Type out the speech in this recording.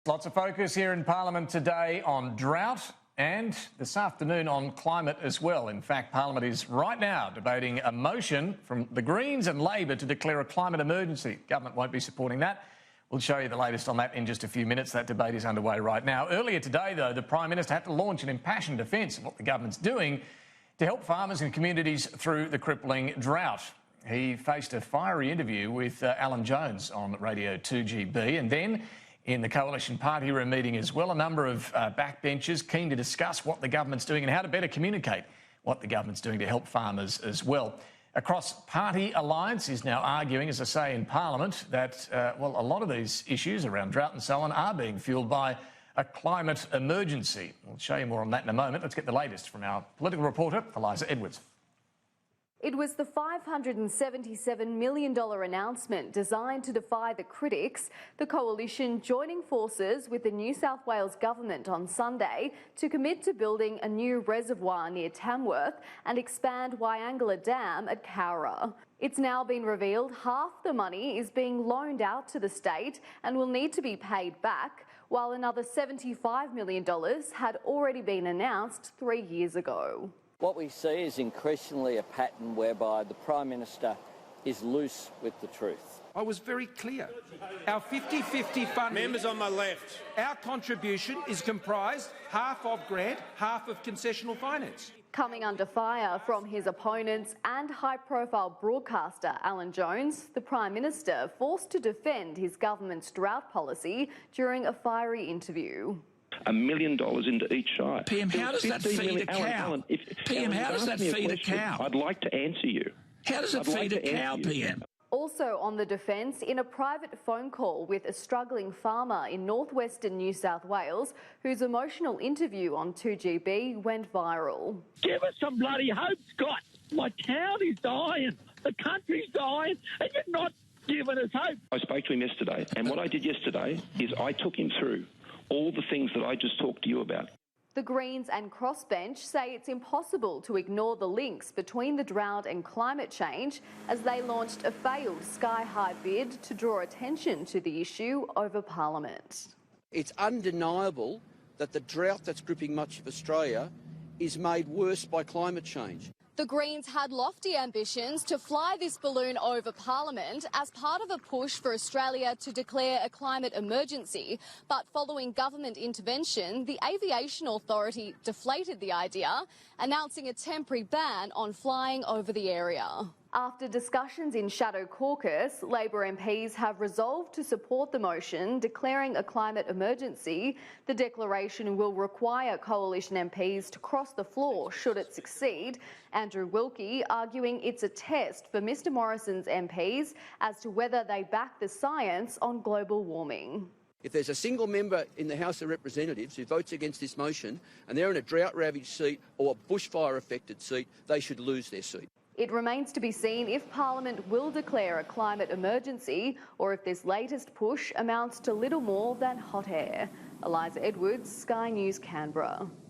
Lots of focus here in Parliament today on drought and this afternoon on climate as well. In fact, Parliament is right now debating a motion from the Greens and Labor to declare a climate emergency. Government won't be supporting that. We'll show you the latest on that in just a few minutes. That debate is underway right now. Earlier today, though, the Prime Minister had to launch an impassioned defence of what the government's doing to help farmers and communities through the crippling drought. He faced a fiery interview with Alan Jones on Radio 2GB, and then in the Coalition Party Room meeting as well, a number of backbenchers keen to discuss what the government's doing and how to better communicate what the government's doing to help farmers as well. Across Party Alliance is now arguing, as I say, in Parliament that, well, a lot of these issues around drought and so on are being fuelled by a climate emergency. We'll show you more on that in a moment. Let's get the latest from our political reporter, ELIZA Edwards. It was the $577 million announcement designed to defy the critics, the coalition joining forces with the New South Wales government on Sunday to commit to building a new reservoir near Tamworth and expand Wyangala Dam at Cowra. It's now been revealed half the money is being loaned out to the state and will need to be paid back, while another $75 million had already been announced 3 years ago. What we see is increasingly a pattern whereby the Prime Minister is loose with the truth. I was very clear. Our 50-50 funding... Members on my left. Our contribution is comprised half of grant, half of concessional finance. Coming under fire from his opponents and high-profile broadcaster Alan Jones, the Prime Minister forced to defend his government's drought policy during a fiery interview. $1 million into each side. PM, how does that feed a cow? PM, how does that feed a cow? I'd like to answer you. How does it feed a cow, PM? Also on the defence, in a private phone call with a struggling farmer in northwestern New South Wales, whose emotional interview on 2GB went viral. Give us some bloody hope, Scott. My town is dying, the country's dying, and you're not giving us hope. I spoke to him yesterday, and what I did yesterday is I took him through all the things that I just talked to you about. The Greens and Crossbench say it's impossible to ignore the links between the drought and climate change as they launched a failed sky-high bid to draw attention to the issue over Parliament. It's undeniable that the drought that's gripping much of Australia is made worse by climate change. The Greens had lofty ambitions to fly this balloon over Parliament as part of a push for Australia to declare a climate emergency. But following government intervention, the Aviation Authority deflated the idea, announcing a temporary ban on flying over the area. After discussions in Shadow Caucus, Labor MPs have resolved to support the motion declaring a climate emergency. The declaration will require Coalition MPs to cross the floor should it succeed. Andrew Wilkie arguing it's a test for Mr Morrison's MPs as to whether they back the science on global warming. If there's a single member in the House of Representatives who votes against this motion and they're in a drought-ravaged seat or a bushfire-affected seat, they should lose their seat. It remains to be seen if Parliament will declare a climate emergency or if this latest push amounts to little more than hot air. ELIZA Edwards, Sky News, Canberra.